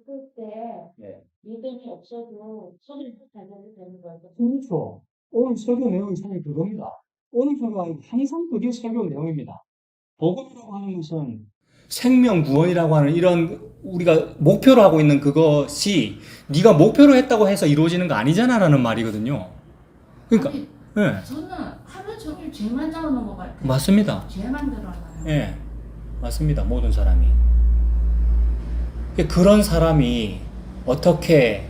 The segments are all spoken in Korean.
그럴 때 예. 믿음이 없어도 손을 달려도 되는 거죠. 그렇죠. 오늘 설교 내용이 사실 그겁니다. 오늘 설교가 아니고 항상 그게 설교 내용입니다. 복음이라고 하는 것은 생명 구원이라고 하는 이런 우리가 목표로 하고 있는 그것이 네가 목표로 했다고 해서 이루어지는 거 아니잖아라는 말이거든요. 그러니까 아니, 예, 저는 하루 종일 죄만 나오는 것 같아요. 맞습니다. 죄만 드러나요. 예, 맞습니다. 모든 사람이. 그런 사람이 어떻게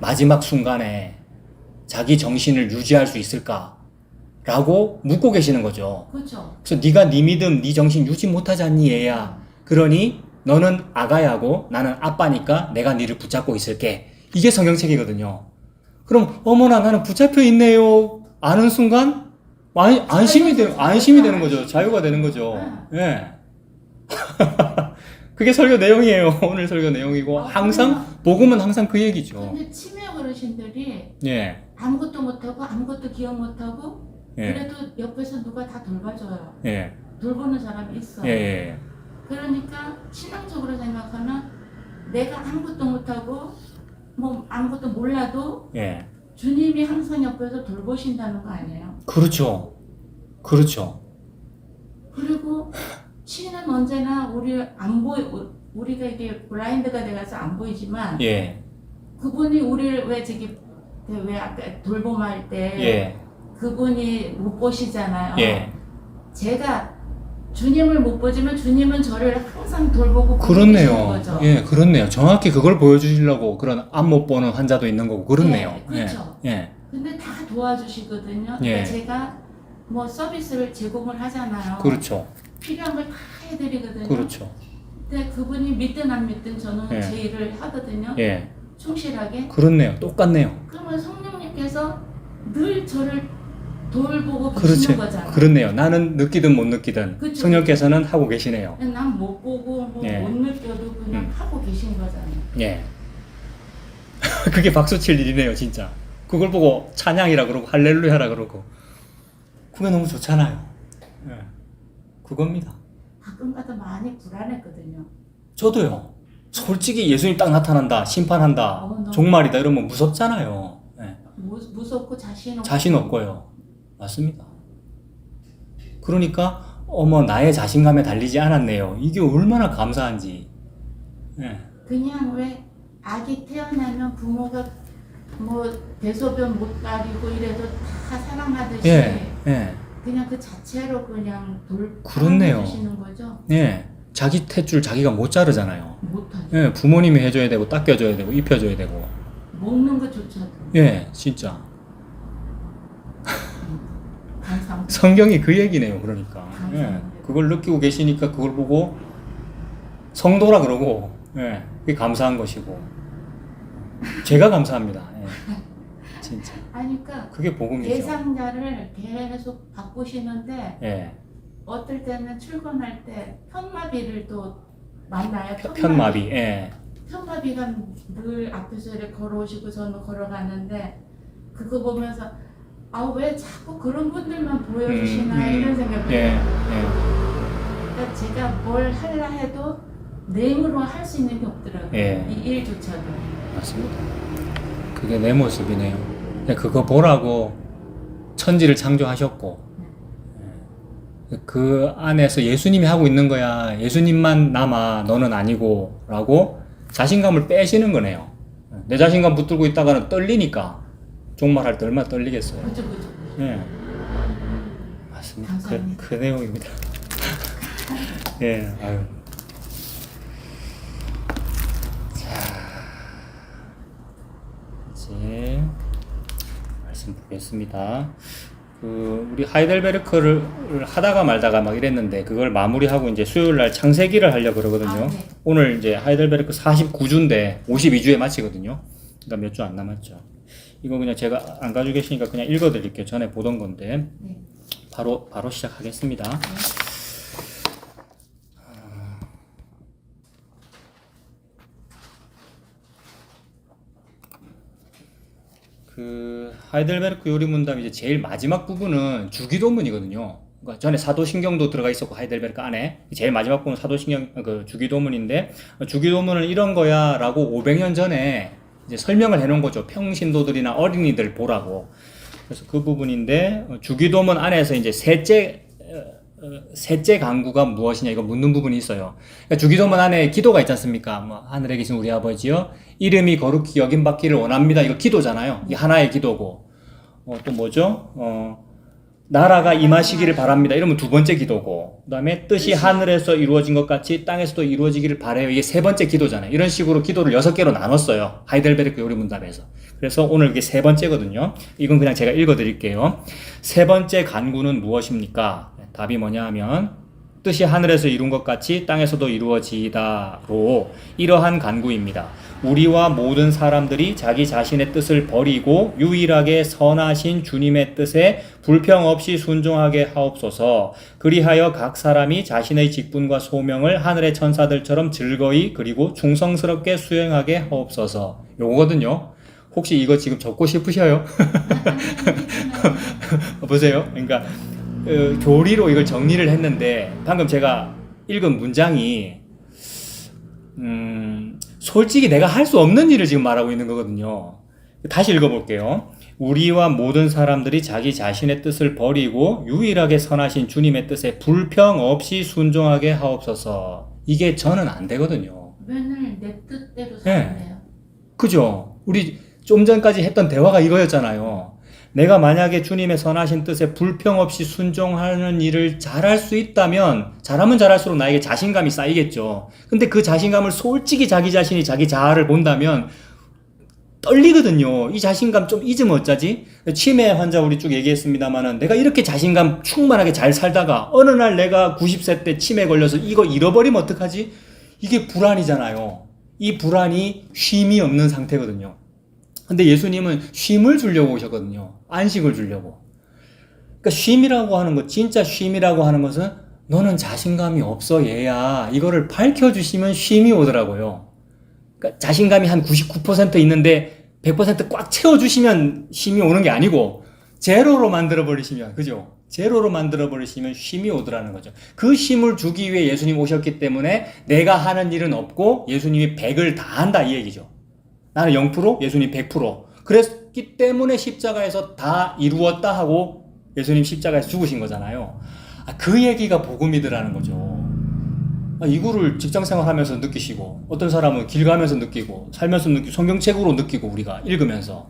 마지막 순간에 자기 정신을 유지할 수 있을까라고 묻고 계시는 거죠. 그렇죠. 그래서 네가 네 믿음, 네 정신 유지 못하지 않니 얘야. 그러니 너는 아가야고 나는 아빠니까 내가 네를 붙잡고 있을게. 이게 성경책이거든요. 그럼 어머나 나는 붙잡혀 있네요. 아는 순간 안심이 되는 거죠. 자유가 되는 거죠. 예. 그게 설교 내용이에요. 오늘 설교 내용이고 항상 복음은 항상 그 얘기죠. 근데 치매 어르신들이 예. 아무것도 못하고 아무것도 기억 못하고 예. 그래도 옆에서 누가 다 돌봐줘요. 예. 돌보는 사람이 있어요. 예. 그러니까 신앙적으로 생각하면 내가 아무것도 못하고 뭐 아무것도 몰라도 예. 주님이 항상 옆에서 돌보신다는 거 아니에요? 그렇죠. 그렇죠. 그리고 신은 언제나 우리가 이게 블라인드가 돼가서 안 보이지만 예. 그분이 우리를 왜 아까 돌봄할 때 예. 그분이 못 보시잖아요. 예. 제가 주님을 못 보지만 주님은 저를 항상 돌보고 보시는 그렇네요. 거죠. 예, 그렇네요. 정확히 그걸 보여주시려고 그런 앞 못 보는 환자도 있는 거고 그렇네요. 네, 그렇죠. 예. 근데 다 도와주시거든요. 예. 그러니까 제가 뭐 서비스를 제공을 하잖아요. 그렇죠. 필요한 걸 다 해드리거든요. 그렇죠. 근데 그분이 믿든 안 믿든 저는 예. 제 일을 하거든요. 예. 충실하게. 그렇네요. 똑같네요. 그러면 성령님께서 늘 저를 돌보고 그렇지. 계시는 거잖아요. 그렇네요. 나는 느끼든 못 느끼든 그쵸. 성령께서는 하고 계시네요. 난 못 보고 뭐 예. 못 느껴도 그냥 하고 계신 거잖아요. 예. 그게 박수 칠 일이네요, 진짜. 그걸 보고 찬양이라 그러고 할렐루야라 그러고. 그게 너무 좋잖아요. 예. 그겁니다. 가끔가다 많이 불안했거든요. 저도요. 솔직히 예수님 딱 나타난다, 심판한다, 너무. 종말이다 이러면 무섭잖아요. 예. 무섭고 자신 없고. 자신 없고요. 맞습니다. 그러니까 어머 나의 자신감에 달리지 않았네요. 이게 얼마나 감사한지. 예. 그냥 왜 아기 태어나면 부모가 뭐 대소변 못 가리고 이래도 다 사랑하듯이 예. 예. 그냥 그 자체로 그냥 그렇네요. 돌봐주시는 거죠. 예. 자기 탯줄 자기가 못 자르잖아요. 못하죠. 예. 부모님이 해줘야 되고 닦여줘야 되고 입혀줘야 되고. 먹는 것조차도. 예. 진짜. 감사합니다. 성경이 그 얘기네요. 그러니까. 예. 감사합니다. 그걸 느끼고 계시니까 그걸 보고 성도라 그러고 예. 그게 감사한 것이고 제가 감사합니다. 예. 진짜. 아니 그러니까 그게 복음이죠. 대상자를 계속 바꾸시는데 예. 어떨 때는 출근할 때 편마비를 또 만나요. 편마비. 예. 편마비가 늘 앞에서 이렇게 걸어오시고 저는 걸어가는데 그거 보면서 아 왜 자꾸 그런 분들만 보여주시나 이런 생각이 예. 들어요. 예. 그러니까 제가 뭘 하려 해도 내 힘으로 할 수 있는 게 없더라고요. 예. 이 일조차도. 맞습니다. 그게 내 모습이네요. 그거 보라고 천지를 창조하셨고 그 안에서 예수님이 하고 있는 거야. 예수님만 남아 너는 아니고 라고 자신감을 빼시는 거네요. 내 자신감 붙들고 있다가는 떨리니까 종말할 때 얼마나 떨리겠어요. 그죠. 예. 맞습니다. 감사합니다. 그 내용입니다. 예. 아유. 이제 말씀 보겠습니다. 우리 하이델베르크를 하다가 말다가 막 이랬는데 그걸 마무리하고 이제 수요일 날 창세기를 하려고 그러거든요. 아, 네. 오늘 이제 하이델베르크 49주인데 52주에 마치거든요. 그러니까 몇 주 안 남았죠. 이거 그냥 제가 안 가지고 계시니까 그냥 읽어 드릴게요. 전에 보던 건데. 네. 바로 시작하겠습니다. 그 하이델베르크 요리 문답 이제 제일 마지막 부분은 주기도문이거든요. 그러니까 전에 사도신경도 들어가 있었고 하이델베르크 안에 제일 마지막 부분 사도신경 그 주기도문인데 주기도문은 이런 거야라고 500년 전에 이제 설명을 해놓은 거죠. 평신도들이나 어린이들 보라고. 그래서 그 부분인데 주기도문 안에서 이제 셋째 강구가 무엇이냐 이거 묻는 부분이 있어요. 그러니까 주기도문 안에 기도가 있지 않습니까? 뭐 하늘에 계신 우리 아버지요 이름이 거룩히 여김받기를 원합니다. 이거 기도잖아요. 이게 하나의 기도고 또 뭐죠? 나라가 임하시기를 바랍니다. 이러면 두 번째 기도고 그 다음에 뜻이 하늘에서 이루어진 것 같이 땅에서도 이루어지기를 바라요. 이게 세 번째 기도잖아요. 이런 식으로 기도를 6개로 나눴어요. 하이델베르크 요리문답에서. 그래서 오늘 이게 세 번째거든요. 이건 그냥 제가 읽어드릴게요. 세 번째 간구는 무엇입니까? 답이 뭐냐 하면 뜻이 하늘에서 이룬 것 같이 땅에서도 이루어지다로 이러한 간구입니다. 우리와 모든 사람들이 자기 자신의 뜻을 버리고 유일하게 선하신 주님의 뜻에 불평 없이 순종하게 하옵소서. 그리하여 각 사람이 자신의 직분과 소명을 하늘의 천사들처럼 즐거이 그리고 충성스럽게 수행하게 하옵소서. 요거거든요. 혹시 이거 지금 적고 싶으셔요? 보세요. 그러니까 교리로 이걸 정리를 했는데 방금 제가 읽은 문장이 솔직히 내가 할 수 없는 일을 지금 말하고 있는 거거든요. 다시 읽어볼게요. 우리와 모든 사람들이 자기 자신의 뜻을 버리고 유일하게 선하신 주님의 뜻에 불평 없이 순종하게 하옵소서. 이게 저는 안 되거든요. 맨날 내 뜻대로 살네요. 그죠? 우리 좀 전까지 했던 대화가 이거였잖아요. 내가 만약에 주님의 선하신 뜻에 불평 없이 순종하는 일을 잘할 수 있다면 잘하면 잘할수록 나에게 자신감이 쌓이겠죠. 근데 그 자신감을 솔직히 자기 자신이 자기 자아를 본다면 떨리거든요. 이 자신감 좀 잊으면 어쩌지? 치매 환자 우리 쭉 얘기했습니다만은 내가 이렇게 자신감 충만하게 잘 살다가 어느 날 내가 90세 때 치매 걸려서 이거 잃어버리면 어떡하지? 이게 불안이잖아요. 이 불안이 쉼이 없는 상태거든요. 근데 예수님은 쉼을 주려고 오셨거든요. 안식을 주려고. 그러니까 쉼이라고 하는 것, 진짜 쉼이라고 하는 것은 너는 자신감이 없어 얘야. 이거를 밝혀주시면 쉼이 오더라고요. 그러니까 자신감이 한 99% 있는데 100% 꽉 채워주시면 쉼이 오는 게 아니고 제로로 만들어버리시면, 그죠? 제로로 만들어버리시면 쉼이 오더라는 거죠. 그 쉼을 주기 위해 예수님 오셨기 때문에 내가 하는 일은 없고 예수님이 100을 다 한다 이 얘기죠. 나는 0%, 예수님 100%. 그랬기 때문에 십자가에서 다 이루었다 하고 예수님 십자가에서 죽으신 거잖아요. 그 얘기가 복음이더라는 거죠. 이거를 직장생활 하면서 느끼시고, 어떤 사람은 길 가면서 느끼고, 살면서 느끼고, 성경책으로 느끼고, 우리가 읽으면서.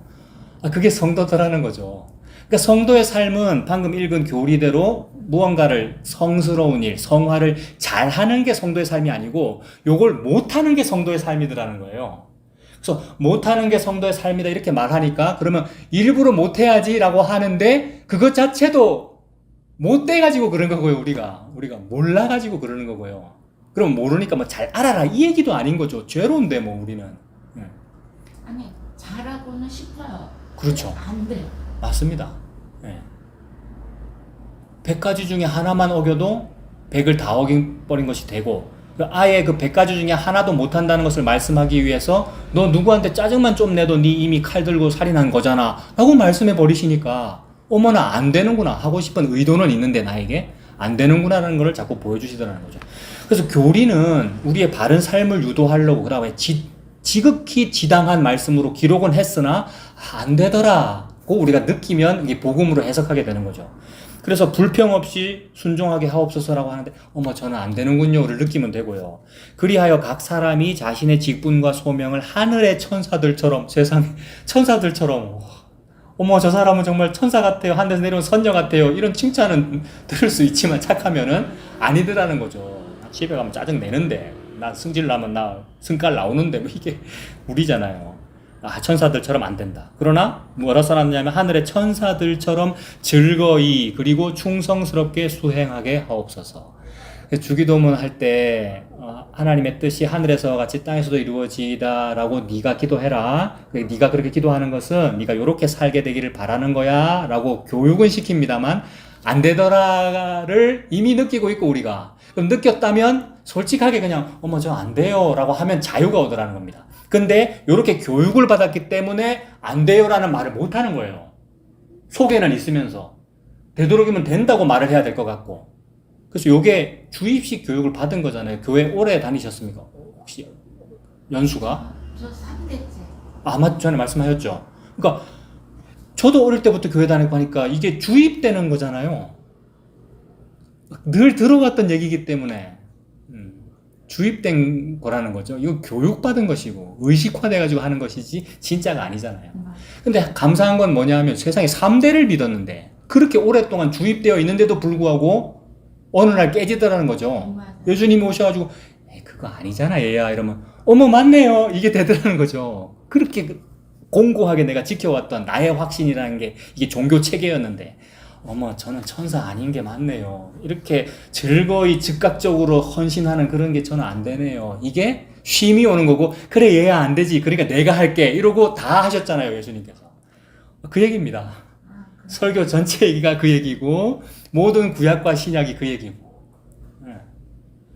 그게 성도더라는 거죠. 그러니까 성도의 삶은 방금 읽은 교리대로 무언가를 성스러운 일, 성화를 잘하는 게 성도의 삶이 아니고, 요걸 못하는 게 성도의 삶이더라는 거예요. 그래서 못하는 게 성도의 삶이다 이렇게 말하니까 그러면 일부러 못해야지라고 하는데 그것 자체도 못돼가지고 그런 거고요. 우리가 몰라가지고 그러는 거고요. 그럼 모르니까 뭐 잘 알아라 이 얘기도 아닌 거죠. 죄로운데 뭐 우리는. 아니 잘하고는 싶어요. 그렇죠. 안 돼. 맞습니다. 100가지 중에 하나만 어겨도 100을 다 어겨버린 것이 되고 아예 그 100가지 중에 하나도 못한다는 것을 말씀하기 위해서 너 누구한테 짜증만 좀 내도 네 이미 칼 들고 살인한 거잖아 라고 말씀해 버리시니까 어머나 안 되는구나 하고 싶은 의도는 있는데 나에게 안 되는구나라는 걸 자꾸 보여주시더라는 거죠. 그래서 교리는 우리의 바른 삶을 유도하려고 그다음에 지극히 지당한 말씀으로 기록은 했으나 안 되더라고 우리가 느끼면 이게 복음으로 해석하게 되는 거죠. 그래서 불평 없이 순종하게 하옵소서라고 하는데 저는 안 되는군요를 느끼면 되고요. 그리하여 각 사람이 자신의 직분과 소명을 하늘의 천사들처럼 세상에 천사들처럼 저 사람은 정말 천사 같아요. 하늘에서 내려온 선녀 같아요. 이런 칭찬은 들을 수 있지만 착하면은 아니더라는 거죠. 집에 가면 짜증 내는데 나 승질 나면 나 승깔 나오는데 뭐 이게 우리잖아요. 천사들처럼 안 된다. 그러나 뭐라 써놨냐면 하늘의 천사들처럼 즐거이 그리고 충성스럽게 수행하게 하옵소서. 주기도문 할 때 하나님의 뜻이 하늘에서 같이 땅에서도 이루어지다라고 네가 기도해라. 네가 그렇게 기도하는 것은 네가 이렇게 살게 되기를 바라는 거야 라고 교육은 시킵니다만 안 되더라를 이미 느끼고 있고 우리가 그럼 느꼈다면 솔직하게 그냥 저 안 돼요 라고 하면 자유가 오더라는 겁니다. 근데 이렇게 교육을 받았기 때문에 안 돼요라는 말을 못 하는 거예요. 속에는 있으면서. 되도록이면 된다고 말을 해야 될 것 같고. 그래서 요게 주입식 교육을 받은 거잖아요. 교회 오래 다니셨습니까? 혹시 연수가? 저 3대째. 아마 전에 말씀하셨죠. 그러니까 저도 어릴 때부터 교회 다니고 하니까 이게 주입되는 거잖아요. 늘 들어왔던 얘기이기 때문에 주입된 거라는 거죠. 이거 교육받은 것이고 의식화돼가지고 하는 것이지 진짜가 아니잖아요. 근데 감사한 건 뭐냐 하면 세상에 3대를 믿었는데 그렇게 오랫동안 주입되어 있는데도 불구하고 어느 날 깨지더라는 거죠. 맞아요. 예수님이 오셔가지고 그거 아니잖아 얘야 이러면 어머 맞네요 이게 되더라는 거죠. 그렇게 공고하게 내가 지켜왔던 나의 확신이라는 게 이게 종교 체계였는데 어머 저는 천사 아닌 게 맞네요. 이렇게 즐거이 즉각적으로 헌신하는 그런 게 저는 안 되네요. 이게 쉼이 오는 거고 그래 얘야 안 되지 그러니까 내가 할게 이러고 다 하셨잖아요 예수님께서. 그 얘기입니다. 설교 전체 얘기가 그 얘기고 모든 구약과 신약이 그 얘기고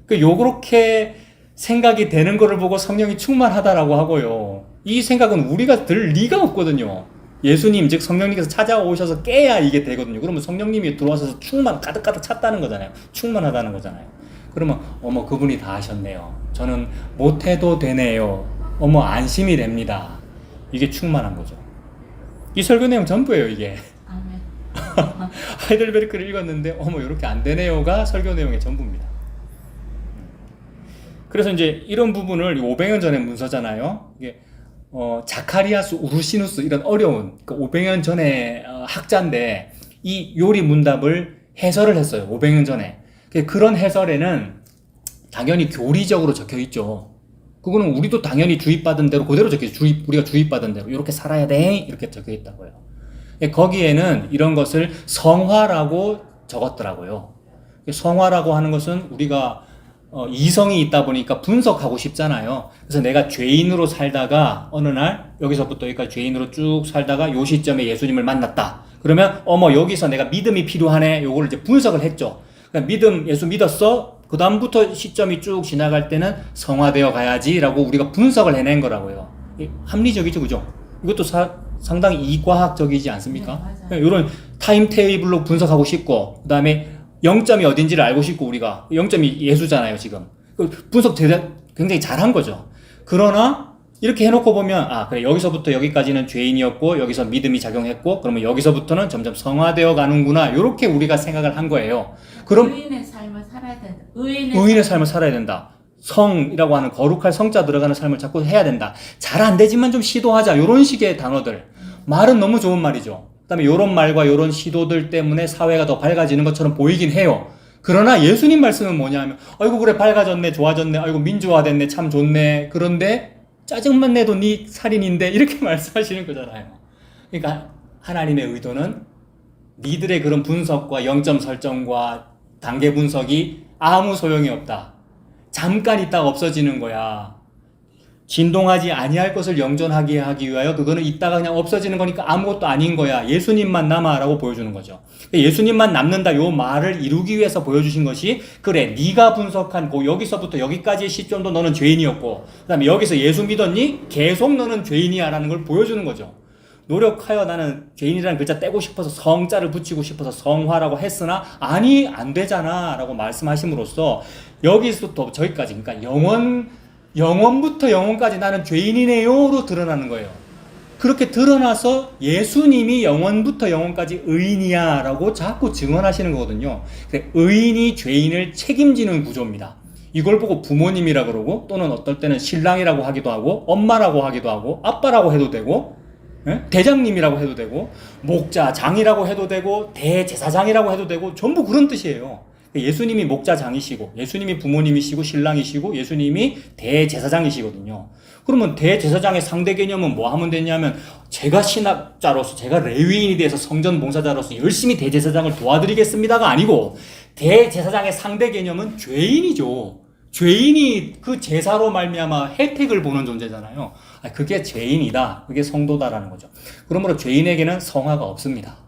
요렇게 생각이 되는 거를 보고 성령이 충만하다라고 하고요. 이 생각은 우리가 들 리가 없거든요. 예수님 즉 성령님께서 찾아오셔서 깨야 이게 되거든요. 그러면 성령님이 들어와서 가득가득 찼다는 거잖아요. 충만하다는 거잖아요. 그러면 어머 그분이 다 하셨네요. 저는 못해도 되네요. 어머 안심이 됩니다. 이게 충만한 거죠. 이 설교 내용 전부예요 이게. 아멘. 하이델베르크를 읽었는데 어머 이렇게 안 되네요가 설교 내용의 전부입니다. 그래서 이제 이런 부분을 500년 전의 문서잖아요. 이게 자카리아스 우르시누스 이런 어려운 500년 전의 학자인데 이 요리 문답을 해설을 했어요. 500년 전에. 그런 해설에는 당연히 교리적으로 적혀 있죠. 그거는 우리도 당연히 주입받은 대로 그대로 적혀 있죠. 우리가 주입받은 대로 이렇게 살아야 돼 이렇게 적혀 있다고요. 거기에는 이런 것을 성화라고 적었더라고요. 성화라고 하는 것은 우리가 이성이 있다 보니까 분석하고 싶잖아요. 그래서 내가 죄인으로 살다가 어느 날 여기서부터 여기까지 죄인으로 쭉 살다가 요 시점에 예수님을 만났다. 그러면 어머 여기서 내가 믿음이 필요하네. 요거를 이제 분석을 했죠. 그러니까 예수 믿었어. 그 다음부터 시점이 쭉 지나갈 때는 성화되어 가야지라고 우리가 분석을 해낸 거라고요. 합리적이죠, 그죠? 이것도 상당히 이과학적이지 않습니까? 네, 이런 타임테이블로 분석하고 싶고 그 다음에 0점이 어딘지를 알고 싶고 우리가 0점이 예수잖아요 지금. 분석 굉장히 잘한 거죠. 그러나 이렇게 해놓고 보면 그래 여기서부터 여기까지는 죄인이었고 여기서 믿음이 작용했고 그러면 여기서부터는 점점 성화되어 가는구나 이렇게 우리가 생각을 한 거예요. 그럼 의인의 삶을 살아야 된다. 의인의 삶을 살아야 된다. 성이라고 하는 거룩할 성자 들어가는 삶을 자꾸 해야 된다. 잘 안 되지만 좀 시도하자 이런 식의 단어들. 말은 너무 좋은 말이죠. 그다음에 이런 말과 이런 시도들 때문에 사회가 더 밝아지는 것처럼 보이긴 해요. 그러나 예수님 말씀은 뭐냐 하면 아이고 그래 밝아졌네 좋아졌네 아이고 민주화됐네 참 좋네 그런데 짜증만 내도 네 살인인데 이렇게 말씀하시는 거잖아요. 그러니까 하나님의 의도는 니들의 그런 분석과 0점 설정과 단계 분석이 아무 소용이 없다. 잠깐 있다가 없어지는 거야. 진동하지 아니할 것을 영존하게 하기 위하여 그거는 있다가 그냥 없어지는 거니까 아무것도 아닌 거야. 예수님만 남아라고 보여주는 거죠. 예수님만 남는다 요 말을 이루기 위해서 보여주신 것이 그래 네가 분석한 여기서부터 여기까지의 시점도 너는 죄인이었고 그 다음에 여기서 예수 믿었니? 계속 너는 죄인이야 라는 걸 보여주는 거죠. 노력하여 나는 죄인이라는 글자 떼고 싶어서 성자를 붙이고 싶어서 성화라고 했으나 아니 안 되잖아 라고 말씀하심으로써 여기서부터 저기까지 그러니까 영원부터 영원까지 나는 죄인이네요로 드러나는 거예요. 그렇게 드러나서 예수님이 영원부터 영원까지 의인이야 라고 자꾸 증언하시는 거거든요. 의인이 죄인을 책임지는 구조입니다. 이걸 보고 부모님이라 그러고 또는 어떨 때는 신랑이라고 하기도 하고 엄마라고 하기도 하고 아빠라고 해도 되고 대장님이라고 해도 되고 목자장이라고 해도 되고 대제사장이라고 해도 되고 전부 그런 뜻이에요. 예수님이 목자장이시고 예수님이 부모님이시고 신랑이시고 예수님이 대제사장이시거든요. 그러면 대제사장의 상대 개념은 뭐 하면 되냐면 제가 신학자로서 제가 레위인이 돼서 성전 봉사자로서 열심히 대제사장을 도와드리겠습니다가 아니고 대제사장의 상대 개념은 죄인이죠. 죄인이 그 제사로 말미암아 혜택을 보는 존재잖아요. 그게 죄인이다. 그게 성도다라는 거죠. 그러므로 죄인에게는 성화가 없습니다.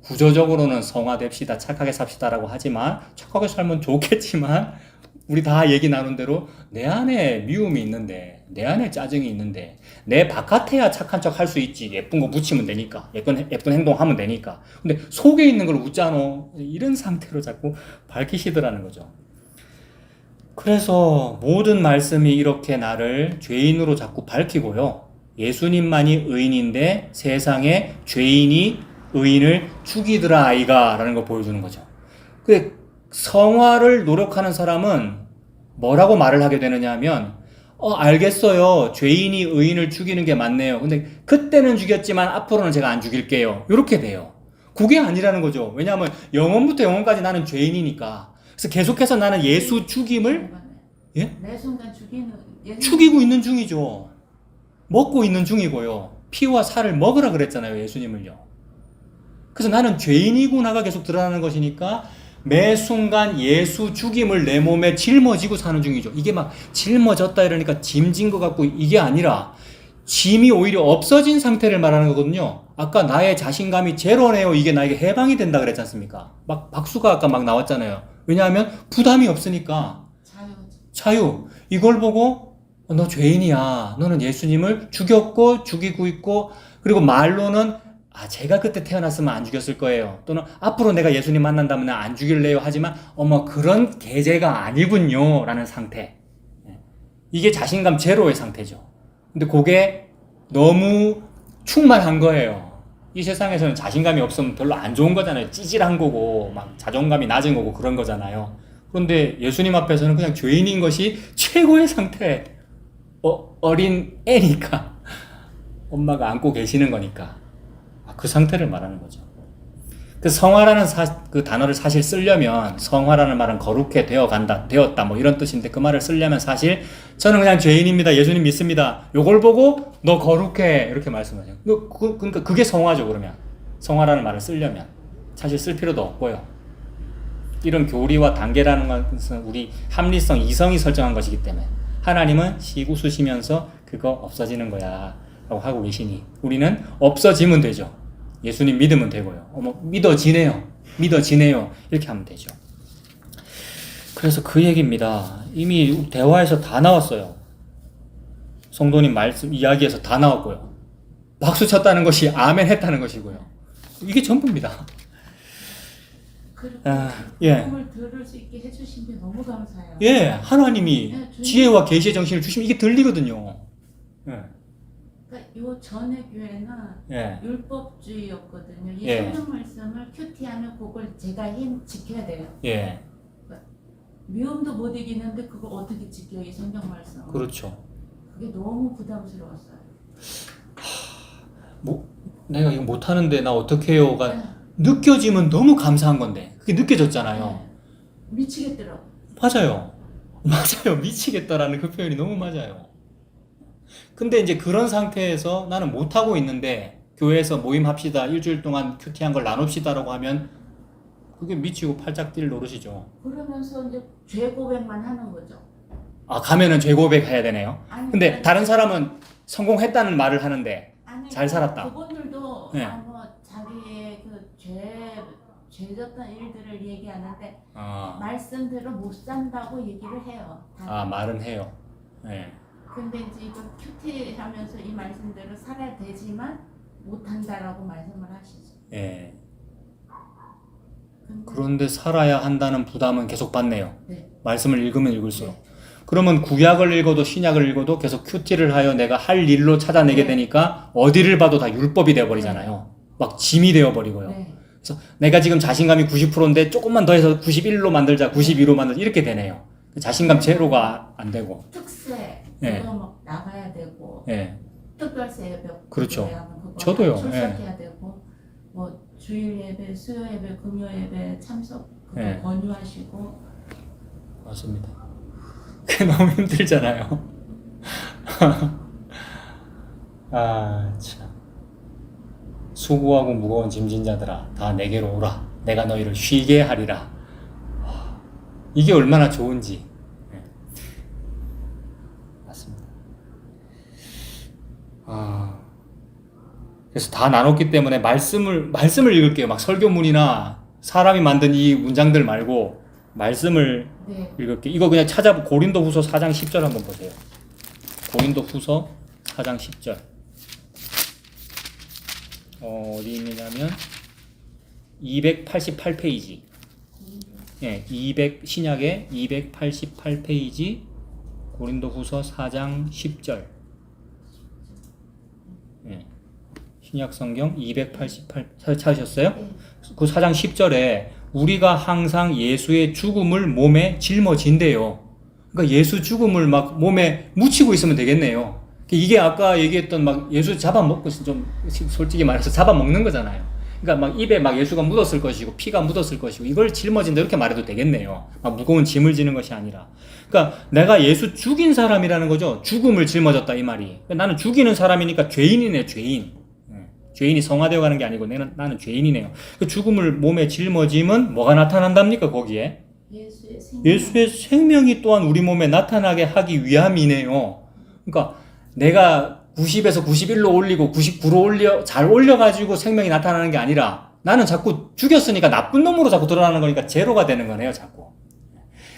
구조적으로는 성화됩시다. 착하게 삽시다라고 하지만 착하게 살면 좋겠지만 우리 다 얘기 나눈 대로 내 안에 미움이 있는데, 내 안에 짜증이 있는데, 내 바깥에야 착한 척 할 수 있지. 예쁜 거 붙이면 되니까. 예쁜 행동하면 되니까. 근데 속에 있는 걸 웃잖아. 이런 상태로 자꾸 밝히시더라는 거죠. 그래서 모든 말씀이 이렇게 나를 죄인으로 자꾸 밝히고요. 예수님만이 의인인데 세상에 죄인이 의인을 죽이더라 아이가 라는 걸 보여주는 거죠. 그 성화를 노력하는 사람은 뭐라고 말을 하게 되느냐 하면 알겠어요. 죄인이 의인을 죽이는 게 맞네요. 근데 그때는 죽였지만 앞으로는 제가 안 죽일게요. 이렇게 돼요. 그게 아니라는 거죠. 왜냐하면 영원부터 영원까지 나는 죄인이니까. 그래서 계속해서 나는 예수 죽임을 매 순간 죽이고 있는 중이죠. 먹고 있는 중이고요. 피와 살을 먹으라 그랬잖아요. 예수님을요. 그래서 나는 죄인이구나가 계속 드러나는 것이니까 매 순간 예수 죽임을 내 몸에 짊어지고 사는 중이죠. 이게 막 짊어졌다 이러니까 짐진 것 같고 이게 아니라 짐이 오히려 없어진 상태를 말하는 거거든요. 아까 나의 자신감이 제로네요. 이게 나에게 해방이 된다 그랬지 않습니까? 막 박수가 아까 막 나왔잖아요. 왜냐하면 부담이 없으니까. 자유. 이걸 보고 너 죄인이야. 너는 예수님을 죽였고 죽이고 있고 그리고 말로는 제가 그때 태어났으면 안 죽였을 거예요. 또는 앞으로 내가 예수님 만난다면 안 죽일래요. 하지만 그런 계제가 아니군요. 라는 상태. 이게 자신감 제로의 상태죠. 근데 그게 너무 충만한 거예요. 이 세상에서는 자신감이 없으면 별로 안 좋은 거잖아요. 찌질한 거고 막 자존감이 낮은 거고 그런 거잖아요. 그런데 예수님 앞에서는 그냥 죄인인 것이 최고의 상태. 어린 애니까 엄마가 안고 계시는 거니까 그 상태를 말하는 거죠. 그 성화라는 그 단어를 사실 쓰려면 성화라는 말은 거룩해 되었다 뭐 이런 뜻인데 그 말을 쓰려면 사실 저는 그냥 죄인입니다. 예수님 믿습니다. 요걸 보고 너 거룩해 이렇게 말씀하세요. 그러니까 그게 성화죠. 그러면 성화라는 말을 쓰려면 사실 쓸 필요도 없고요. 이런 교리와 단계라는 것은 우리 합리성, 이성이 설정한 것이기 때문에 하나님은 쉬고 쓰시면서 그거 없어지는 거야 라고 하고 계시니 우리는 없어지면 되죠. 예수님 믿으면 되고요. 믿어지네요. 이렇게 하면 되죠. 그래서 그 얘기입니다. 이미 대화에서 다 나왔어요. 성도님 말씀 이야기에서 다 나왔고요. 박수 쳤다는 것이 아멘 했다는 것이고요. 이게 전부입니다. 복음을 들을 수 있게 해주신 게 너무 감사해요. 하나님이 지혜와 계시의 정신을 주시면 이게 들리거든요. 그러니까 요 전에 교회는 율법주의였거든요. 이 성경 말씀을 큐티하면 그걸 제가 지켜야 돼요. 그러니까 미움도 못 이기는데 그걸 어떻게 지켜 이 성경 말씀? 그렇죠. 그게 너무 부담스러웠어요. 내가 이거 못하는데 나 어떻게 해요가 느껴지면 너무 감사한 건데 그게 느껴졌잖아요. 미치겠더라고. 맞아요. 미치겠다라는 그 표현이 너무 맞아요. 근데 이제 그런 상태에서 나는 못하고 있는데 교회에서 모임합시다. 일주일 동안 큐티한 걸 나눕시다라고 하면 그게 미치고 팔짝 뛸 노릇이죠. 그러면서 이제 죄 고백만 하는 거죠. 가면은 죄 고백해야 되네요. 근데 다른 사람은 성공했다는 말을 하는데 잘 살았다. 그분들도 자기의 그 죄 졌던 일들을 얘기하는데 말씀대로 못 산다고 얘기를 해요. 말은 해요. 근데 이제 이거 큐티 하면서 이 말씀대로 살아야 되지만 못한다라고 말씀을 하시죠. 그런데 살아야 한다는 부담은 계속 받네요. 말씀을 읽으면 읽을수록. 그러면 구약을 읽어도 신약을 읽어도 계속 큐티를 하여 내가 할 일로 찾아내게 되니까 어디를 봐도 다 율법이 되어버리잖아요. 막 짐이 되어버리고요. 그래서 내가 지금 자신감이 90%인데 조금만 더 해서 91로 만들자, 92로 만들자 이렇게 되네요. 자신감 제로가 안 되고. 특세 그거 막 나가야 되고 특별세 예배 그렇죠. 저도요. 출석해야 되고 뭐 주일 예배, 수요 예배, 금요 예배 참석 그거 권유하시고. 맞습니다. 그게 너무 힘들잖아요. 참. 수고하고 무거운 짐진 자들아 다 내게로 오라. 내가 너희를 쉬게 하리라. 이게 얼마나 좋은지. 맞습니다. 그래서 다 나눴기 때문에 말씀을 읽을게요. 막 설교문이나 사람이 만든 이 문장들 말고 말씀을 네. 읽을게. 이거 그냥 고린도후서 4장 10절 한번 보세요. 고린도후서 4장 10절. 어디 있느냐면 288페이지. 예, 신약의 288페이지 고린도후서 4장 10절. 예. 신약 성경 288 찾으셨어요? 네. 그 4장 10절에 우리가 항상 예수의 죽음을 몸에 짊어진대요. 그러니까 예수 죽음을 막 몸에 묻히고 있으면 되겠네요. 이게 아까 얘기했던 막 예수 잡아먹고, 좀 솔직히 말해서 잡아먹는 거잖아요. 그러니까 막 입에 막 예수가 묻었을 것이고 피가 묻었을 것이고 이걸 짊어진다 이렇게 말해도 되겠네요. 막 무거운 짐을 지는 것이 아니라. 그러니까 내가 예수 죽인 사람이라는 거죠. 죽음을 짊어졌다 이 말이. 그러니까 나는 죽이는 사람이니까 죄인이네요. 죄인. 죄인이 성화되어 가는 게 아니고 나는 죄인이네요. 그 죽음을 몸에 짊어짐은 뭐가 나타난답니까 거기에? 예수의 생명이 또한 우리 몸에 나타나게 하기 위함이네요. 그러니까 내가 90에서 91로 올리고 99로 잘 올려가지고 생명이 나타나는 게 아니라 나는 자꾸 죽였으니까 나쁜 놈으로 자꾸 드러나는 거니까 제로가 되는 거네요, 자꾸.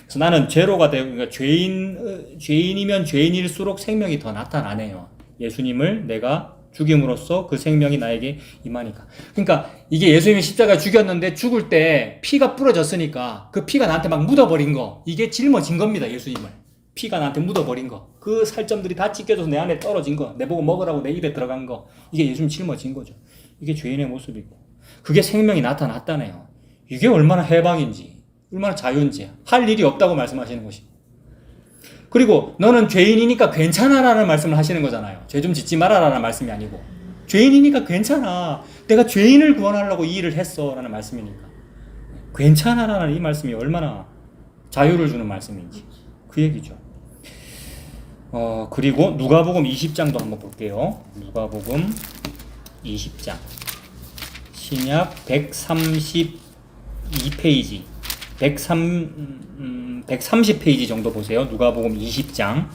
그래서 나는 제로가 되고, 그러니까 죄인이면 죄인일수록 생명이 더 나타나네요. 예수님을 내가 죽임으로써 그 생명이 나에게 임하니까. 그러니까 이게 예수님이 십자가에 죽였는데 죽을 때 피가 뿌려졌으니까 그 피가 나한테 막 묻어버린 거, 이게 짊어진 겁니다, 예수님을. 피가 나한테 묻어버린 거, 그 살점들이 다 찢겨져서 내 안에 떨어진 거, 내 보고 먹으라고 내 입에 들어간 거, 이게 예수님 짊어진 거죠. 이게 죄인의 모습이고, 그게 생명이 나타났다네요. 이게 얼마나 해방인지, 얼마나 자유인지, 할 일이 없다고 말씀하시는 것이. 그리고 너는 죄인이니까 괜찮아라는 말씀을 하시는 거잖아요. 죄 좀 짓지 말아라는 말씀이 아니고, 죄인이니까 괜찮아, 내가 죄인을 구원하려고 이 일을 했어 라는 말씀이니까, 괜찮아라는 이 말씀이 얼마나 자유를 주는 말씀인지 그 얘기죠. 그리고 누가복음 20장도 한번 볼게요. 누가복음 20장. 신약 132페이지. 130페이지 정도 보세요. 누가복음 20장.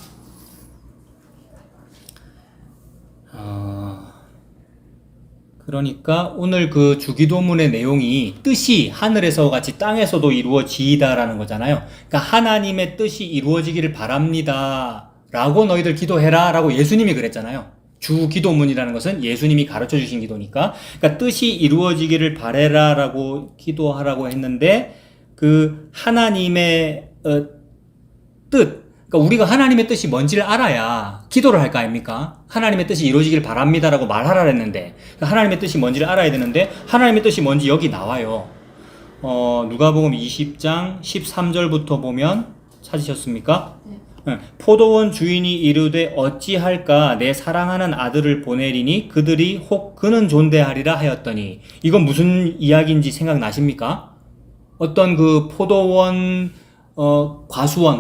그러니까 오늘 그 주기도문의 내용이 뜻이 하늘에서 같이 땅에서도 이루어지이다라는 거잖아요. 그러니까 하나님의 뜻이 이루어지기를 바랍니다 라고 너희들 기도해라 라고 예수님이 그랬잖아요. 주기도문이라는 것은 예수님이 가르쳐 주신 기도니까, 그러니까 뜻이 이루어지기를 바래라 라고 기도하라고 했는데, 그 하나님의 뜻, 그러니까 우리가 하나님의 뜻이 뭔지를 알아야 기도를 할 거 아닙니까? 하나님의 뜻이 이루어지길 바랍니다라고 말하라 했는데, 하나님의 뜻이 뭔지를 알아야 되는데, 하나님의 뜻이 뭔지 여기 나와요. 누가복음 20장 13절부터 보면, 찾으셨습니까? 네. 포도원 주인이 이르되 어찌할까 내 사랑하는 아들을 보내리니 그들이 혹 그는 존대하리라 하였더니, 이건 무슨 이야기인지 생각나십니까? 어떤 그 포도원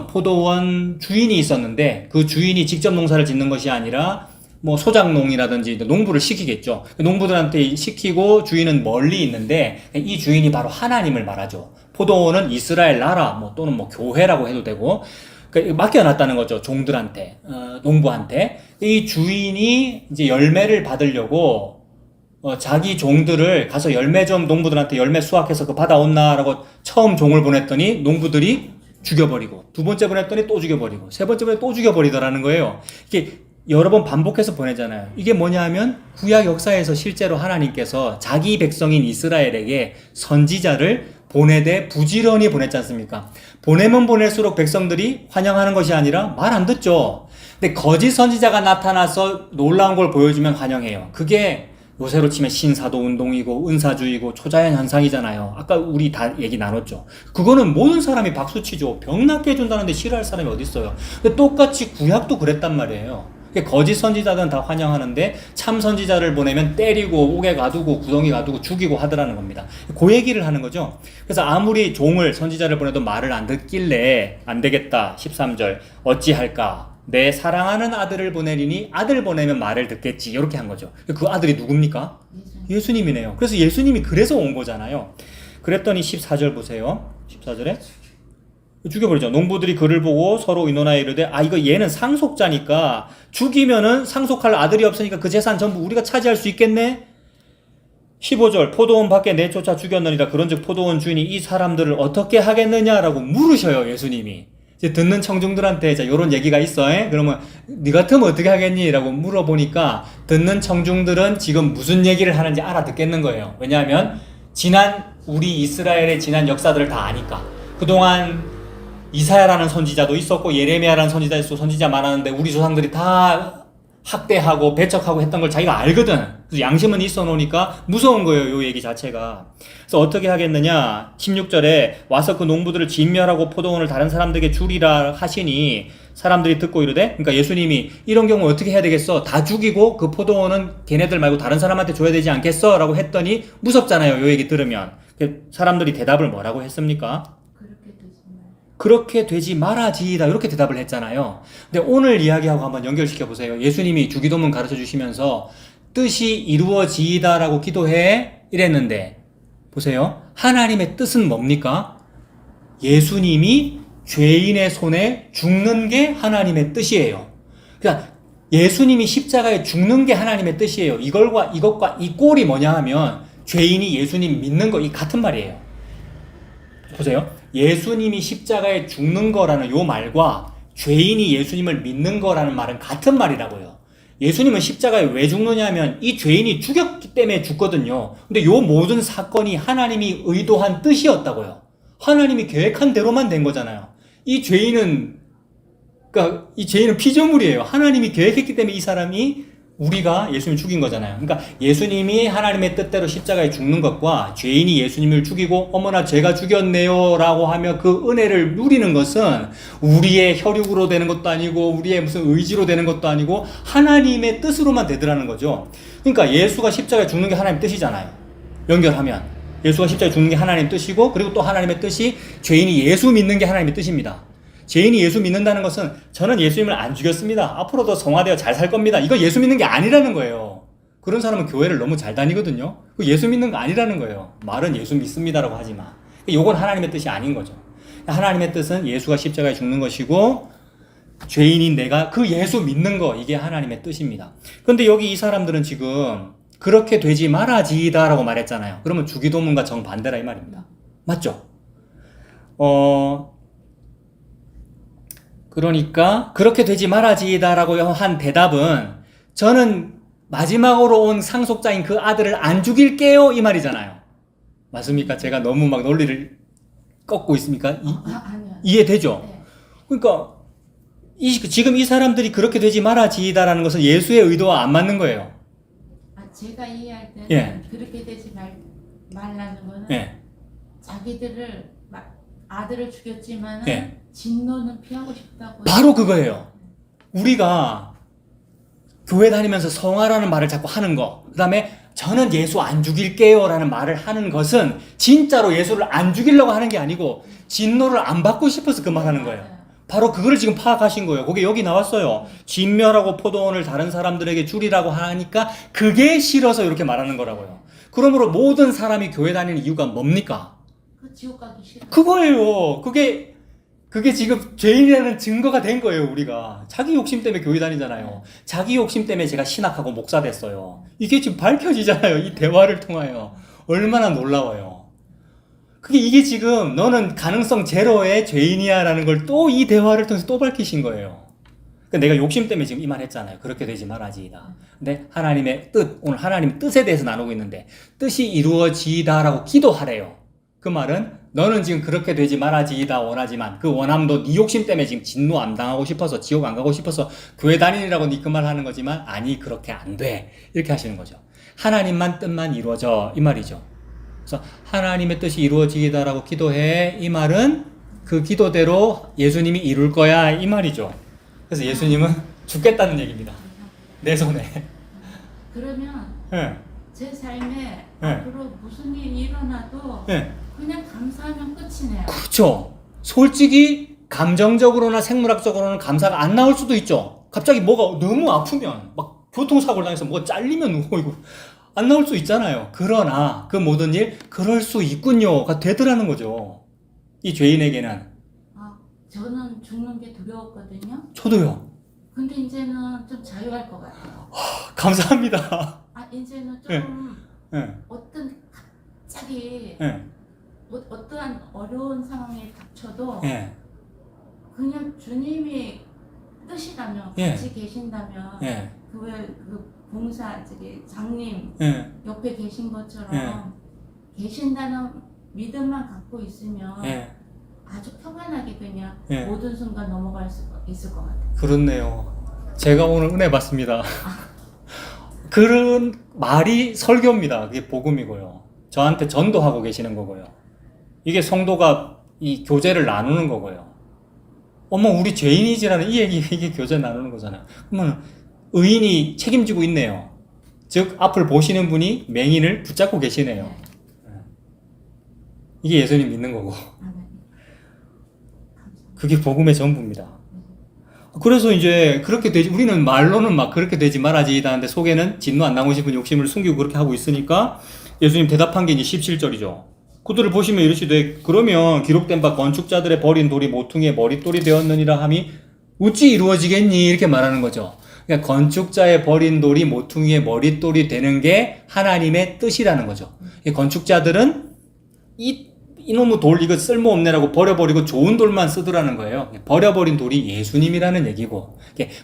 포도원 주인이 있었는데, 그 주인이 직접 농사를 짓는 것이 아니라 뭐 소작농이라든지 농부를 시키겠죠. 농부들한테 시키고 주인은 멀리 있는데, 이 주인이 바로 하나님을 말하죠. 포도원은 이스라엘 나라 또는 교회라고 해도 되고, 맡겨놨다는 거죠. 종들한테, 농부한테. 이 주인이 이제 열매를 받으려고 자기 종들을 가서 열매 좀 농부들한테 열매 수확해서 그 받아온나라고 처음 종을 보냈더니 농부들이 죽여버리고, 두 번째 보냈더니 또 죽여버리고, 세 번째 보냈더니 또 죽여버리더라는 거예요. 이게 여러 번 반복해서 보내잖아요. 이게 뭐냐 하면 구약 역사에서 실제로 하나님께서 자기 백성인 이스라엘에게 선지자를 보내되 부지런히 보냈지 않습니까? 보내면 보낼수록 백성들이 환영하는 것이 아니라 말 안 듣죠. 근데 거짓 선지자가 나타나서 놀라운 걸 보여주면 환영해요. 그게 요새로 치면 신사도 운동이고 은사주의고 초자연 현상이잖아요. 아까 우리 다 얘기 나눴죠. 그거는 모든 사람이 박수치죠. 병 낫게 해준다는데 싫어할 사람이 어디 있어요. 근데 똑같이 구약도 그랬단 말이에요. 거짓 선지자들은 다 환영하는데 참 선지자를 보내면 때리고 옥에 가두고 구덩이 가두고 죽이고 하더라는 겁니다. 그 얘기를 하는 거죠. 그래서 아무리 선지자를 보내도 말을 안 듣길래 안 되겠다. 13절 어찌할까? 내 사랑하는 아들을 보내리니 아들 보내면 말을 듣겠지. 이렇게 한 거죠. 그 아들이 누굽니까? 예수님이네요. 그래서 예수님이 그래서 온 거잖아요. 그랬더니 14절 보세요. 14절에 죽여버리죠. 농부들이 그를 보고 서로 의논하여 이르되, 이거 얘는 상속자니까 죽이면은 상속할 아들이 없으니까 그 재산 전부 우리가 차지할 수 있겠네? 15절 포도원 밖에 내쫓아 죽였느니라. 그런즉 포도원 주인이 이 사람들을 어떻게 하겠느냐라고 물으셔요. 예수님이. 이제 듣는 청중들한테 자 요런 얘기가 있어. 그러면 네 같으면 어떻게 하겠니? 라고 물어보니까 듣는 청중들은 지금 무슨 얘기를 하는지 알아듣겠는 거예요. 왜냐하면 우리 이스라엘의 지난 역사들을 다 아니까. 그동안 이사야라는 선지자도 있었고 예레미야라는 선지자 있었고 선지자 많았는데 우리 조상들이 다 학대하고 배척하고 했던 걸 자기가 알거든. 그래서 양심은 있어 놓으니까 무서운 거예요. 요 얘기 자체가. 그래서 어떻게 하겠느냐. 16절에 와서 그 농부들을 진멸하고 포도원을 다른 사람들에게 주리라 하시니 사람들이 듣고 이르되, 그러니까 예수님이 이런 경우 어떻게 해야 되겠어? 다 죽이고 그 포도원은 걔네들 말고 다른 사람한테 줘야 되지 않겠어? 라고 했더니 무섭잖아요. 요 얘기 들으면. 사람들이 대답을 뭐라고 했습니까? 그렇게 되지 말아지이다. 이렇게 대답을 했잖아요. 근데 오늘 이야기하고 한번 연결시켜 보세요. 예수님이 주기도문 가르쳐 주시면서 뜻이 이루어지이다라고 기도해 이랬는데 보세요. 하나님의 뜻은 뭡니까? 예수님이 죄인의 손에 죽는 게 하나님의 뜻이에요. 그러니까 예수님이 십자가에 죽는 게 하나님의 뜻이에요. 이것과 이 꼴이 뭐냐 하면 죄인이 예수님 믿는 거 이 같은 말이에요. 보세요. 예수님이 십자가에 죽는 거라는 요 말과 죄인이 예수님을 믿는 거라는 말은 같은 말이라고요. 예수님은 십자가에 왜 죽느냐면 이 죄인이 죽였기 때문에 죽거든요. 근데 요 모든 사건이 하나님이 의도한 뜻이었다고요. 하나님이 계획한 대로만 된 거잖아요. 이 죄인은 피조물이에요. 하나님이 계획했기 때문에 이 사람이 우리가 예수님을 죽인 거잖아요. 그러니까 예수님이 하나님의 뜻대로 십자가에 죽는 것과 죄인이 예수님을 죽이고 어머나 제가 죽였네요 라고 하며 그 은혜를 누리는 것은 우리의 혈육으로 되는 것도 아니고 우리의 무슨 의지로 되는 것도 아니고 하나님의 뜻으로만 되더라는 거죠. 그러니까 예수가 십자가에 죽는 게 하나님의 뜻이잖아요. 연결하면 예수가 십자가에 죽는 게 하나님의 뜻이고 그리고 또 하나님의 뜻이 죄인이 예수 믿는 게 하나님의 뜻입니다. 죄인이 예수 믿는다는 것은 저는 예수님을 안 죽였습니다. 앞으로도 성화되어 잘 살 겁니다. 이거 예수 믿는 게 아니라는 거예요. 그런 사람은 교회를 너무 잘 다니거든요. 예수 믿는 거 아니라는 거예요. 말은 예수 믿습니다라고 하지만 이건 하나님의 뜻이 아닌 거죠. 하나님의 뜻은 예수가 십자가에 죽는 것이고 죄인인 내가 그 예수 믿는 거 이게 하나님의 뜻입니다. 그런데 여기 이 사람들은 지금 그렇게 되지 말아지이다라고 말했잖아요. 그러면 주기도문과 정반대라 이 말입니다. 맞죠? 그러니까 그렇게 되지 말아지이다라고 한 대답은 저는 마지막으로 온 상속자인 그 아들을 안 죽일게요 이 말이잖아요. 맞습니까? 제가 너무 막 논리를 꺾고 있습니까? 아니요. 이해되죠? 네. 그러니까 지금 이 사람들이 그렇게 되지 말아지이다라는 것은 예수의 의도와 안 맞는 거예요. 제가 이해할 때는 예. 그렇게 되지 말라는 거는 예. 자기들을 아들을 죽였지만은 예. 진노는 피하고 싶다고. 바로 그거예요. 우리가 교회 다니면서 성화라는 말을 자꾸 하는 거, 그 다음에 저는 예수 안 죽일게요 라는 말을 하는 것은 진짜로 예수를 안 죽이려고 하는 게 아니고 진노를 안 받고 싶어서 그 말 하는 거예요. 바로 그거를 지금 파악하신 거예요. 그게 여기 나왔어요. 진멸하고 포도원을 다른 사람들에게 주리라고 하니까 그게 싫어서 이렇게 말하는 거라고요. 그러므로 모든 사람이 교회 다니는 이유가 뭡니까? 지옥 가기 싫어. 그거예요. 그게 지금 죄인이라는 증거가 된 거예요, 우리가. 자기 욕심 때문에 교회 다니잖아요. 자기 욕심 때문에 제가 신학하고 목사 됐어요. 이게 지금 밝혀지잖아요. 이 대화를 통하여. 얼마나 놀라워요. 이게 지금 너는 가능성 제로의 죄인이야 라는 걸 또 이 대화를 통해서 또 밝히신 거예요. 내가 욕심 때문에 지금 이 말 했잖아요. 그렇게 되지 말아지이다. 근데 하나님의 뜻, 오늘 하나님의 뜻에 대해서 나누고 있는데 뜻이 이루어지이다라고 기도하래요. 그 말은 너는 지금 그렇게 되지 말아지이다 원하지만 그 원함도 네 욕심 때문에 지금 진노 안 당하고 싶어서 지옥 안 가고 싶어서 교회 다니라고 네 그 말 하는 거지만 아니 그렇게 안 돼. 이렇게 하시는 거죠. 하나님만 뜻만 이루어져 이 말이죠. 그래서 하나님의 뜻이 이루어지이다라고 기도해 이 말은 그 기도대로 예수님이 이룰 거야 이 말이죠. 그래서 예수님은 죽겠다는 얘기입니다. 내 손에. 그러면 네. 제 삶에 네. 앞으로 무슨 일이 일어나도 네. 그냥 감사하면 끝이네요. 그렇죠. 솔직히 감정적으로나 생물학적으로는 감사가 안 나올 수도 있죠. 갑자기 뭐가 너무 아프면 막 교통사고를 당해서 뭐가 잘리면 누구 안 나올 수 있잖아요. 그러나 그 모든 일 그럴 수 있군요가 되더라는 거죠. 이 죄인에게는. 저는 죽는 게 두려웠거든요. 저도요. 근데 이제는 좀 자유할 것 같아요. 감사합니다. 이제는 좀 네. 예. 어떤 갑자기 예. 어떠한 어려운 상황에 닥쳐도 예. 그냥 주님이 뜻이라면 예. 같이 계신다면 예. 그 봉사 저기 장님 예. 옆에 계신 것처럼 계신다는 믿음만 갖고 있으면 예. 아주 평안하게 그냥 예. 모든 순간 넘어갈 수 있을 것 같아요. 그렇네요. 제가 오늘 은혜 받습니다. 그런 말이 설교입니다. 그게 복음이고요. 저한테 전도하고 계시는 거고요. 이게 성도가 이 교제를 나누는 거고요. 어머, 우리 죄인이지라는 이 얘기, 이게 교제 나누는 거잖아요. 그러면 의인이 책임지고 있네요. 즉, 앞을 보시는 분이 맹인을 붙잡고 계시네요. 네. 이게 예수님 믿는 거고. 아멘. 그게 복음의 전부입니다. 그래서 이제 그렇게 되지, 우리는 말로는 막 그렇게 되지 말아지 하는데 속에는 진노 안 나고 싶은 욕심을 숨기고 그렇게 하고 있으니까 예수님 대답한 게 이제 17절이죠. 그들을 보시면 이르시되 그러면 기록된 바 건축자들의 버린 돌이 모퉁이의 머릿돌이 되었느니라 함이 어찌 이루어지겠니? 이렇게 말하는 거죠. 그러니까 건축자의 버린 돌이 모퉁이의 머릿돌이 되는 게 하나님의 뜻이라는 거죠. 이 건축자들은 이놈의 돌 이거 쓸모없네라고 버려버리고 좋은 돌만 쓰더라는 거예요. 버려버린 돌이 예수님이라는 얘기고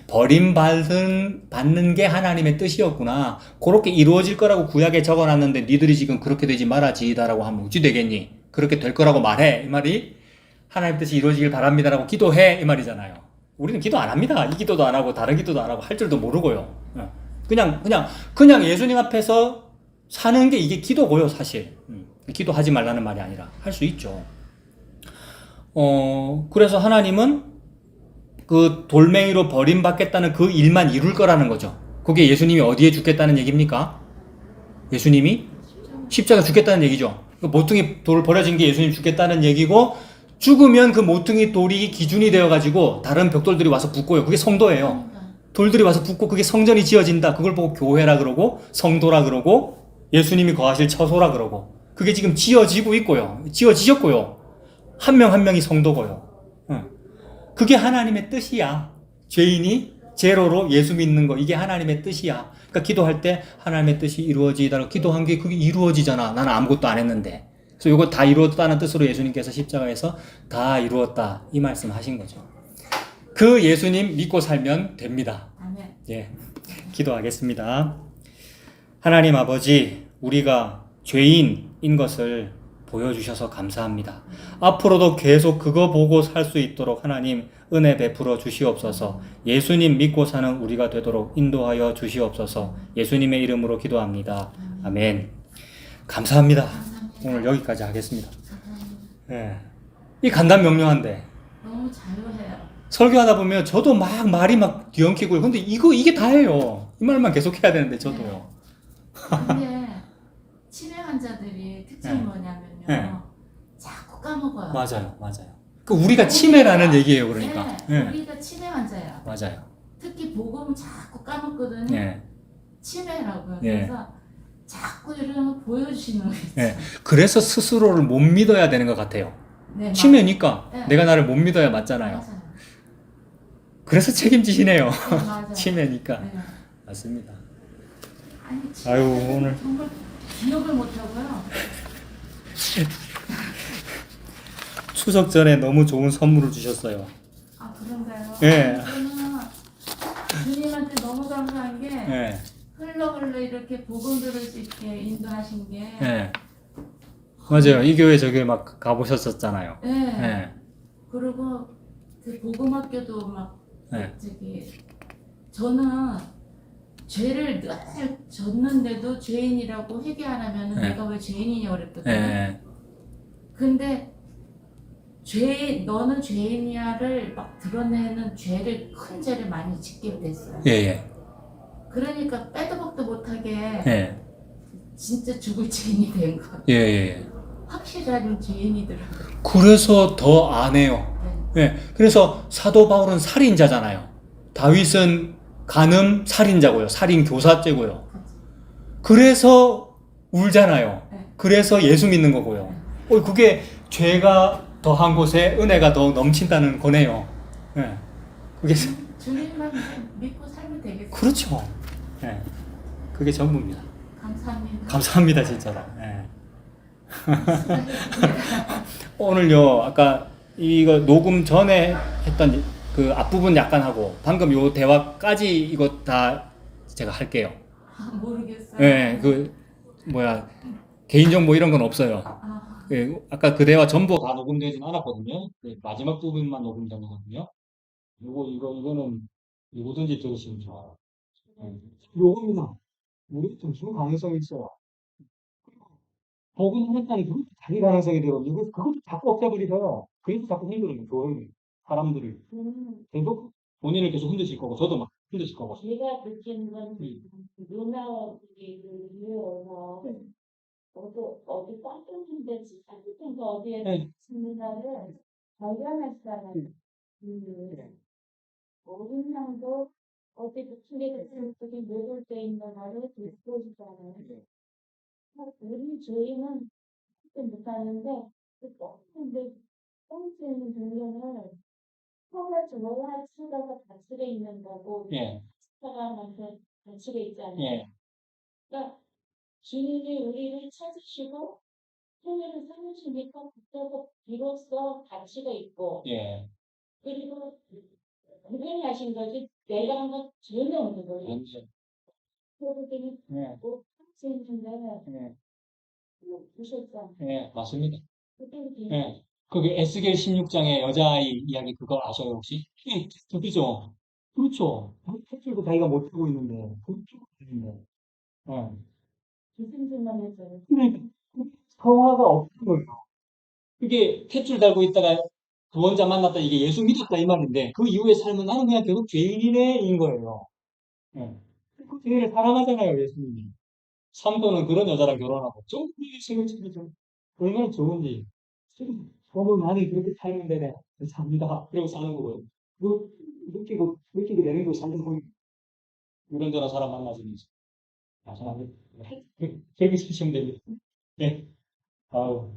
버림받는 게 하나님의 뜻이었구나. 그렇게 이루어질 거라고 구약에 적어놨는데 니들이 지금 그렇게 되지 말아지다라고 하면 어찌 되겠니? 그렇게 될 거라고 말해. 이 말이 하나님 뜻이 이루어지길 바랍니다라고 기도해. 이 말이잖아요. 우리는 기도 안 합니다. 이 기도도 안 하고 다른 기도도 안 하고 할 줄도 모르고요. 그냥 예수님 앞에서 사는 게 이게 기도고요, 사실. 기도하지 말라는 말이 아니라 할 수 있죠. 그래서 하나님은 그 돌멩이로 버림받겠다는 그 일만 이룰 거라는 거죠. 그게 예수님이 어디에 죽겠다는 얘기입니까? 예수님이 십자가 죽겠다는 얘기죠. 그 모퉁이 돌 버려진 게 예수님 죽겠다는 얘기고 죽으면 그 모퉁이 돌이 기준이 되어가지고 다른 벽돌들이 와서 붙고요. 그게 성도예요. 돌들이 와서 붙고 그게 성전이 지어진다. 그걸 보고 교회라 그러고 성도라 그러고 예수님이 거하실 처소라 그러고 그게 지금 지어지고 있고요. 지어지셨고요. 한 명 한 명이 성도고요. 그게 하나님의 뜻이야. 죄인이 제로로 예수 믿는 거 이게 하나님의 뜻이야. 그러니까 기도할 때 하나님의 뜻이 이루어지다라고 기도한 게 그게 이루어지잖아. 나는 아무것도 안 했는데. 그래서 이거 다 이루었다는 뜻으로 예수님께서 십자가에서 다 이루었다 이 말씀하신 거죠. 그 예수님 믿고 살면 됩니다. 아멘. 예, 기도하겠습니다. 하나님 아버지, 우리가 죄인인 것을 보여주셔서 감사합니다. 앞으로도 계속 그거 보고 살 수 있도록 하나님 은혜 베풀어 주시옵소서. 예수님 믿고 사는 우리가 되도록 인도하여 주시옵소서. 예수님의 이름으로 기도합니다. 아멘. 감사합니다. 오늘 여기까지 하겠습니다. 예. 이 간단 명료한데 너무 자유해요. 설교하다 보면 저도 막 말이 막 뒤엉키고요. 근데 이게 다예요. 이 말만 계속 해야 되는데 저도요. 근데 치매 환자들이 특징이 네. 뭐냐면요. 네. 자꾸 까먹어요. 맞아요. 그 우리가 치매라는 얘기예요. 그러니까. 네, 우리가 치매 환자예요. 맞아요. 특히 복음 자꾸 까먹거든요. 예. 치매라고요. 예. 그래서 자꾸 이런 거 보여주시는 거 있어요. 예. 그래서 스스로를 못 믿어야 되는 것 같아요. 네, 치매니까 네. 내가 나를 못 믿어야 맞잖아요. 맞아요. 그래서 책임지시네요. 네, 맞아요. 치매니까. 네. 맞습니다. 아니, 아유, 오늘. 정말 기억을 못하고요. 추석 전에 너무 좋은 선물을 주셨어요. 아, 그런가요? 예. 저는 주님한테 너무 감사한 게 예. 흘러 이렇게 복음 들을 수 있게 인도하신 게 예. 맞아요. 이 교회 저 교회 막 가보셨었잖아요. 네. 예. 그리고 그 복음학교도 막 네. 저는 죄를 늘 졌는데도 죄인이라고 회개 안 하면 네. 내가 왜 죄인이냐고 그랬거든요. 예. 근데 너는 죄인이야를 막 드러내는 큰 죄를 많이 짓게 됐어요. 예. 그러니까 빼도 박도 못하게 예. 진짜 죽을 죄인이 된 거예요. 예. 확실한 죄인이더라고요. 그래서 더 안 해요. 네. 예. 그래서 사도 바울은 살인자잖아요. 다윗은 간음 살인자고요. 살인 교사죄고요. 그래서 울잖아요. 네. 그래서 예수 믿는 거고요. 그게 죄가 더한 곳에 은혜가 더 넘친다는 거네요. 예. 그게 주님만 믿고 살면 되겠어요. 그렇죠. 예. 그게 전부입니다. 감사합니다. 감사합니다, 진짜로. 예. 수고하셨습니다. 오늘요, 아까 이거 녹음 전에 했던 그 앞부분 약간 하고, 방금 요 대화까지 이거 다 제가 할게요. 모르겠어요. 예, 그, 뭐야, 개인정보 이런 건 없어요. 아, 예, 아까 그 대화 전부 다 녹음되진 않았거든요. 그 마지막 부분만 녹음된 거거든요. 이거는 누구든지 들으시면 좋아요. 예. 요겁니다. 우리 좀 줄 가능성이 있어요. 복음 하나까지 그것도 자기 가능성이 되거든요. 그래서 그것도 자꾸 없애버리세요. 그래서 자꾸 힘들어요. 교회 사람들이. 계속 본인을 계속 흔드실 거고, 저도 막 흔드실 거고. 제가 느끼는 건 누나들이 이해해서 어디 깜짝인 데지 잘못해서 어디에 네. 있는가를 발견했다는 모든 사람도 어디 부침개 같은 쪽이 뇌를 때 있는가를 듣고 싶잖아요. 우리 저희는 그렇게 못하는데 근데 똥치는 분량을 처음에 좋아할 수가 가치가 있는 거고 예, 사람한테 가치가 있잖아요. 예, 그러니까 주님이 우리를 찾으시고 통일을 삼으시니까 그때도 비로소 가치가 있고 예. 그리고 그분이 하신 거지 내가 한 건 전혀 없는 거예요. 완전. 그러더니 예, 못 찾으시는데 예, 보셨잖아요. 예, 맞습니다. 그때는 예. 그게 에스겔 16장의 여자아이 이야기 그거 아셔요, 혹시? 예, 그죠? 그렇죠. 택줄도 자기가 못하고 있는데, 그쪽도 있는데. 예. 기승질만 했어요. 그러니까, 성화가 없는 거예요. 그게 탯줄 달고 있다가 구원자 만났다, 이게 예수 믿었다, 이 말인데, 그 이후의 삶은 나는 그냥 계속 죄인인 거예요. 예. 그 죄인을 사랑하잖아요, 예수님이. 산도는 그런 여자랑 결혼하고, 좀 생각해보면 좀 얼마나 좋은지. 많이 그렇게 살면 되네. 삽니다. 그러고 사는 거고요. 뭐, 느끼게 되는 거 살다 보니, 이런저런 사람 만나주면서. 아, 사람들, 그렇게 사시면 됩니다. 네. 아우.